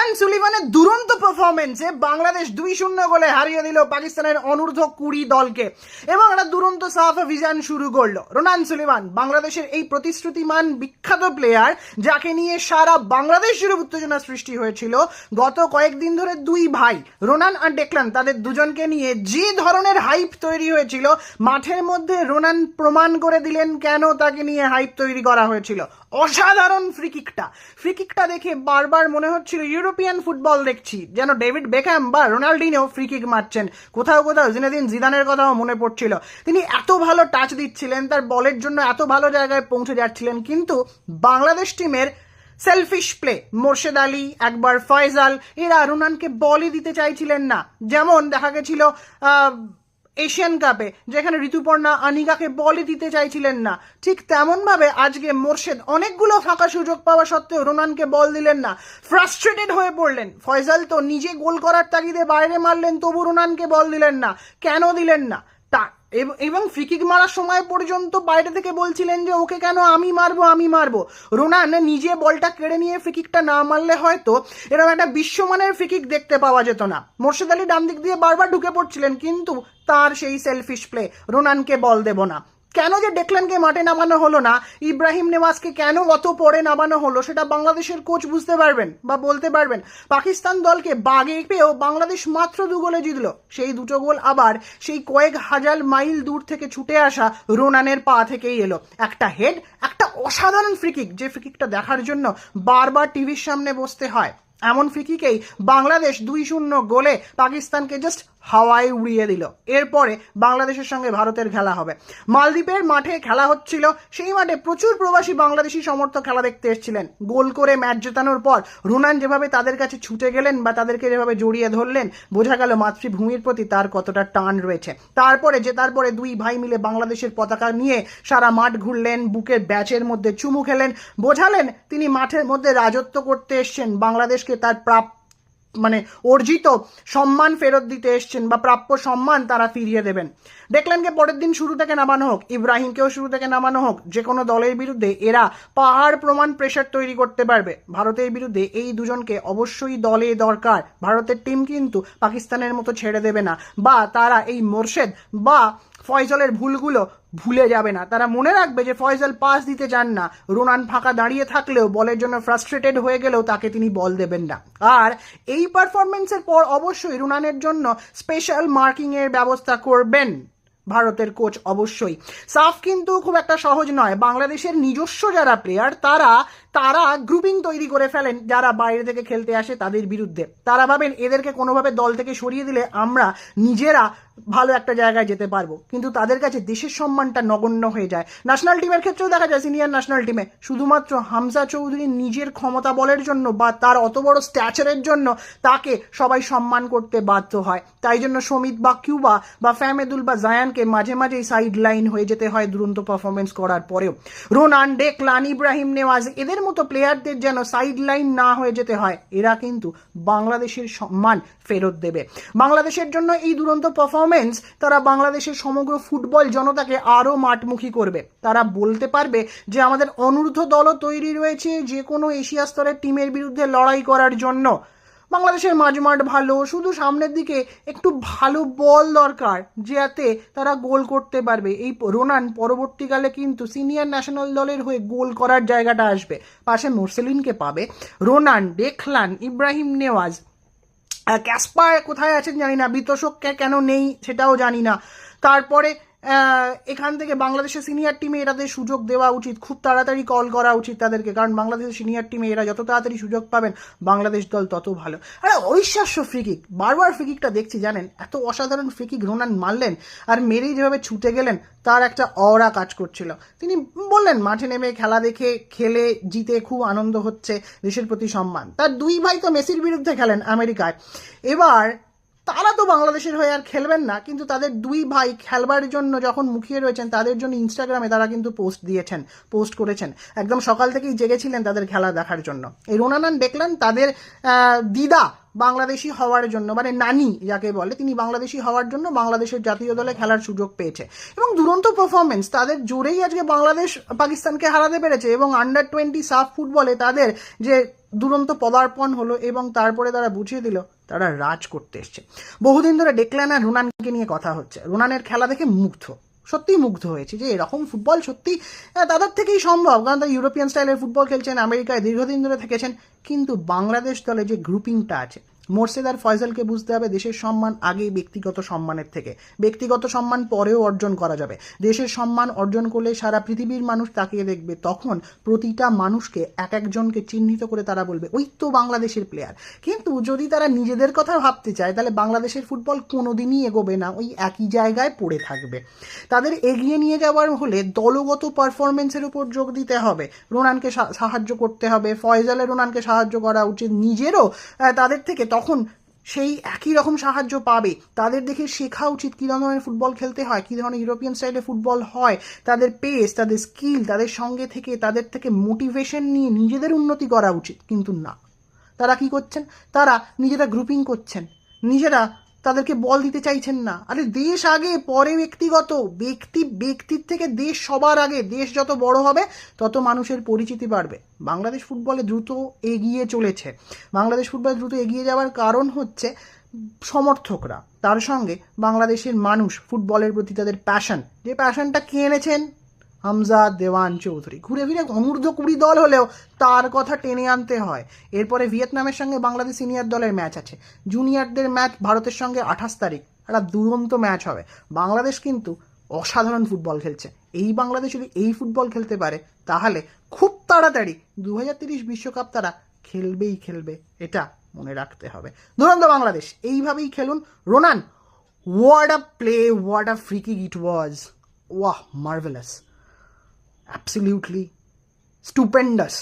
Ronan সুলিভানের দুরন্ত পারফরমেন্সে বাংলাদেশ 2-0 গোলে হারিয়ে দিল পাকিস্তানের অনূর্ধ্ব 20 দলকে এবং একটা দুরন্ত সাফ অভিযান শুরু করলো। রোনান সুলিভান বাংলাদেশের এই প্রতিশ্রুতিমান বিখ্যাত প্লেয়ার, যাকে নিয়ে সারা বাংলাদেশ জুড়ে উত্তেজনা সৃষ্টি হয়েছিল। গত কয়েকদিন ধরে দুই ভাই রোনান আর ডেকলান, তাদের দুজনকে নিয়ে যে ধরনের হাইপ তৈরি হয়েছিল, মাঠের মধ্যে রোনান প্রমাণ করে দিলেন কেন তাকে নিয়ে হাইপ তৈরি করা হয়েছিল। অসাধারণ ফ্রিকিকটা দেখে বারবার মনে হচ্ছিল ইউরোপিয়ান ফুটবল দেখছি, যেন ডেভিড বেকহ্যাম বা রোনাল্ডিনো ফ্রিকিক মারছেন। কোথাও জিনেদিন জিদানের কথাও মনে পড়ছিল। তিনি এত ভালো টাচ দিচ্ছিলেন, তার বলের জন্য এত ভালো জায়গায় পৌঁছে যাচ্ছিলেন। কিন্তু বাংলাদেশ টিমের সেলফিশ প্লে, মোর্শেদ আলী, একবার ফয়সাল, এরা রোনানকে বলই দিতে চাইছিলেন না। যেমন দেখা গেছিল এশিয়ান কাপে, যেখানে ঋতুপর্ণা আনিকাকে বলই দিতে চাইছিলেন না, ঠিক তেমনভাবে আজকে মোর্শেদ অনেকগুলো ফাঁকা সুযোগ পাওয়া সত্ত্বেও রোনানকে বল দিলেন না। ফ্রাস্ট্রেটেড হয়ে পড়লেন। ফয়সাল তো নিজে গোল করার তাগিদে বাইরে মারলেন, তবু রোনানকে বল দিলেন না। কেন দিলেন না? এবং ফ্রিকিক মারার সময় পর্যন্ত বাইরে থেকে বলছিলেন যে ওকে কেন, আমি মারবো। রোনান নিজে বলটা কেড়ে নিয়ে ফ্রিকিকটা না মারলে হয়তো এরকম একটা বিশ্বমানের ফ্রিকিক দেখতে পাওয়া যেত না। মোর্শেদ আলী ডান দিক দিয়ে বারবার ঢুকে পড়ছিলেন, কিন্তু তার সেই সেলফিশ প্লে, রোনানকে বল দেব না। কেন যে ডেকলানকে মাঠে নামানো হলো না, ইব্রাহিম নেওয়াজকে কেন অত পরে নামানো হলো, সেটা বাংলাদেশের কোচ বুঝতে পারবেন বা বলতে পারবেন। পাকিস্তান দলকে বাগে পেয়েও বাংলাদেশ মাত্র 2 গোলে জিতলো। সেই দুটো গোল আবার সেই কয়েক হাজার মাইল দূর থেকে ছুটে আসা রোনানের পা থেকেই এলো। একটা হেড, একটা অসাধারণ ফ্রিকিক, যে ফ্রিকিকটা দেখার জন্য বারবার টিভির সামনে বসতে হয়। এমন ফ্রিকিকেই বাংলাদেশ 2-0 গোলে পাকিস্তানকে জাস্ট হাওয়ায় উড়িয়ে দিল। এরপরে বাংলাদেশের সঙ্গে ভারতের খেলা হবে। মালদ্বীপের মাঠে খেলা হচ্ছিল, সেই মাঠে প্রচুর প্রবাসী বাংলাদেশি সমর্থক খেলা দেখতে এসেছিলেন। গোল করে ম্যাচ জেতানোর পর রোনান যেভাবে তাদের কাছে ছুটে গেলেন বা তাদেরকে যেভাবে জড়িয়ে ধরলেন, বোঝা গেল মাতৃভূমির প্রতি তার কতটা টান রয়েছে। তারপরে জেতার পরে দুই ভাই মিলে বাংলাদেশের পতাকা নিয়ে সারা মাঠ ঘুরলেন, বুকের ব্যাচের মধ্যে চুমু খেলেন, বোঝালেন তিনি মাঠের মধ্যে রাজত্ব করতে এসছেন, বাংলাদেশকে তার অর্জিত সম্মান ফেরত দিতে এসছেন বা প্রাপ্য সম্মান তারা ফিরিয়ে দেবেন। ডেকলানকে পরের দিন শুরু থেকে নামানো হোক, ইব্রাহিমকেও শুরু থেকে নামানো হোক, যে কোনো দলের বিরুদ্ধে এরা পাহাড় প্রমাণ প্রেশার তৈরি করতে পারবে। ভারতের বিরুদ্ধে এই দুজনকে অবশ্যই দলে দরকার। ভারতের টিম কিন্তু পাকিস্তানের মতো ছেড়ে দেবে না, বা তারা এই মোর্শেদ বা ফয়সালের ভুলগুলো ভুলে যাবে না। তারা মনে রাখবে যে ফয়সাল পাস দিতে চান না, রোনান ফাঁকা দাঁড়িয়ে থাকলেও বলের জন্য ফ্রাস্ট্রেটেড হয়ে গেলেও তাকে তিনি বল দেবেন না। আর এই পারফরমেন্সের পর অবশ্যই রোনানের জন্য স্পেশাল মার্কিংয়ের ব্যবস্থা করবেন ভারতের কোচ অবশ্যই। সাফ কিন্তু খুব একটা সহজ নয়। বাংলাদেশের নিজস্ব যারা প্লেয়ার, তারা গ্রুপিং তৈরি করে ফেলেন যারা বাইরে থেকে খেলতে আসে তাদের বিরুদ্ধে। তারা ভাবেন এদেরকে কোনোভাবে দল থেকে সরিয়ে দিলে আমরা নিজেরা ভালো একটা জায়গায় যেতে পারবো, কিন্তু তাদের কাছে দেশের সম্মানটা নগণ্য হয়ে যায়। ন্যাশনাল টিমের ক্ষেত্রেও দেখা যায়, সিনিয়র ন্যাশনাল টিমে শুধুমাত্র হামজা চৌধুরী নিজের ক্ষমতা বলের জন্য বা তার অত বড় স্ট্যাচারের জন্য তাকে সবাই সম্মান করতে বাধ্য হয়। তাই জন্য সমিত বা কিউবা বা ফ্যামেদুল বা জায়ানকে মাঝে মাঝেই সাইড লাইন হয়ে যেতে হয় দুরন্ত পারফরমেন্স করার পরেও। রোনান, ডেকলান, ইব্রাহিম নেওয়াজ, এদের মতো প্লেয়ারদের যেন সাইড লাইন না হয়ে যেতে হয়। এরা কিন্তু বাংলাদেশের সম্মান ফেরত দেবে। বাংলাদেশের জন্য এই দুরন্ত পারফরমেন্স তারা বাংলাদেশের সমগ্র ফুটবল জনতাকে আরো মাঠমুখী করবে। তারা বলতে পারবে যে আমাদের অনূর্ধ্ব দলও তৈরি রয়েছে যে কোনো এশিয়া স্তরের টিমের বিরুদ্ধে লড়াই করার জন্য। বাংলাদেশের মাঝমাঠ ভালো, শুধু সামনের দিকে একটু ভালো বল দরকার, যাতে তারা গোল করতে পারবে। এই রোনান পরবর্তীকালে কিন্তু সিনিয়র ন্যাশনাল দলের হয়ে গোল করার জায়গাটা আসবে। পাশে মোর্সেলিনকে পাবে। Ronan, Declan, Ibrahim Newaz, Casper কোথায় আছেন জানি না, বিতোষককে কেন নেই সেটাও জানি না। তারপরে এখান থেকে বাংলাদেশের সিনিয়র টিমে এরাদের সুযোগ দেওয়া উচিত, খুব তাড়াতাড়ি কল করা উচিত তাদেরকে, কারণ বাংলাদেশের সিনিয়র টিমে এরা যত তাড়াতাড়ি সুযোগ পাবেন বাংলাদেশ দল তত ভালো। আরে অবিশ্বাস্য ফ্রিকিক, বারবার ফ্রিকিকটা দেখছি জানেন, এত অসাধারণ ফ্রিকিক রোনান মারলেন আর মেরেই যেভাবে ছুটে গেলেন, তার একটা অরা কাজ করছিল। তিনি বললেন মাঠে নেমে খেলা দেখে, খেলে জিতে খুব আনন্দ হচ্ছে, দেশের প্রতি সম্মান। তার দুই ভাই তো মেসির বিরুদ্ধে খেলেন আমেরিকায়, এবার তারা তো বাংলাদেশের হয়ে আর খেলবেন না, কিন্তু তাদের দুই ভাই খেলবার জন্য যখন মুখিয়ে রয়েছেন, তাদের জন্য ইনস্টাগ্রামে তারা কিন্তু পোস্ট করেছেন। একদম সকাল থেকেই জেগেছিলেন তাদের খেলা দেখার জন্য। এই রোনান ডেকলান তাদের দিদা বাংলাদেশি হওয়ার জন্য, মানে নানি যাকে বলে, তিনি বাংলাদেশি হওয়ার জন্য বাংলাদেশের জাতীয় দলে খেলার সুযোগ পেয়েছে এবং দুরন্ত পারফরমেন্স তাদের জোরেই আজকে বাংলাদেশ পাকিস্তানকে হারাতে পেরেছে। এবং আন্ডার 20 সাফ ফুটবলে তাদের যে দুরন্ত পদার্পণ হলো এবং তারপরে তারা বুঝিয়ে দিল তারা রাজ করতে এসছে। বহুদিন ধরে ডেকল্যান আর রোনানকে নিয়ে কথা হচ্ছে, রোনানের খেলা দেখে মুগ্ধ, সত্যিই মুগ্ধ হয়েছে যে এরকম ফুটবল সত্যি তাদের থেকেই সম্ভব, কারণ তারা ইউরোপিয়ান স্টাইলের ফুটবল খেলছেন, আমেরিকায় দীর্ঘদিন ধরে থেকেছেন। কিন্তু বাংলাদেশ দলে যে গ্রুপিংটা আছে, মোর্শেদ আর ফয়সালকে বুঝতে হবে দেশের সম্মান আগেই ব্যক্তিগত সম্মানের থেকে, ব্যক্তিগত সম্মান পরেও অর্জন করা যাবে। দেশের সম্মান অর্জন করলে সারা পৃথিবীর মানুষ তাকিয়ে দেখবে, তখন প্রতিটা মানুষকে এক একজনকে চিহ্নিত করে তারা বলবে ওই তো বাংলাদেশের প্লেয়ার। কিন্তু যদি তারা নিজেদের কথা ভাবতে চায় তাহলে বাংলাদেশের ফুটবল কোনোদিনই এগোবে না, ওই একই জায়গায় পড়ে থাকবে। তাদের এগিয়ে নিয়ে যাওয়ার হলে দলগত পারফরমেন্সের উপর যোগ দিতে হবে, রোনানকে সাহায্য করতে হবে, ফয়সালের রোনানকে সাহায্য করা উচিত, নিজেরও তাদের থেকে তখন সেই একই রকম সাহায্য পাবে। তাদের দেখে শেখা উচিত কী ধরনের ফুটবল খেলতে হয়, কী ধরনের ইউরোপিয়ান স্টাইলে ফুটবল হয়, তাদের পেস, তাদের স্কিল, তাদের সঙ্গে থেকে তাদের থেকে মোটিভেশন নিয়ে নিজেদের উন্নতি করা উচিত। কিন্তু না, তারা কি করছেন, তারা নিজেরা গ্রুপিং করছেন, নিজেরা তাদেরকে বল দিতে চাইছেন না। আরে দেশ আগে, পরে ব্যক্তিগত, ব্যক্তির থেকে দেশ সবার আগে। দেশ যত বড় হবে তত মানুষের পরিচিতি বাড়বে। বাংলাদেশ ফুটবলে দ্রুত এগিয়ে চলেছে। বাংলাদেশ ফুটবলে দ্রুত এগিয়ে যাওয়ার কারণ হচ্ছে সমর্থকরা, তার সঙ্গে বাংলাদেশের মানুষ ফুটবলের প্রতি তাদের প্যাশন, যে প্যাশনটা কে এনেছেন হামজা দেওয়ান চৌধুরী। ঘুরে ফিরে অনূর্ধ্ব-20 দল হলেও তার কথা টেনে আনতে হয়। এরপরে ভিয়েতনামের সঙ্গে বাংলাদেশ সিনিয়র দলের ম্যাচ আছে, জুনিয়রদের ম্যাচ ভারতের সঙ্গে 28 তারিখ, একটা দুরন্ত ম্যাচ হবে। বাংলাদেশ কিন্তু অসাধারণ ফুটবল খেলছে। এই বাংলাদেশ যদি এই ফুটবল খেলতে পারে তাহলে খুব তাড়াতাড়ি 2030 বিশ্বকাপ তারা খেলবে, এটা মনে রাখতে হবে। দুরন্ত বাংলাদেশ, এইভাবেই খেলুন। Ronan, what a play, what a free kick it was, ওয়াহ, মার্ভেলাস, absolutely stupendous.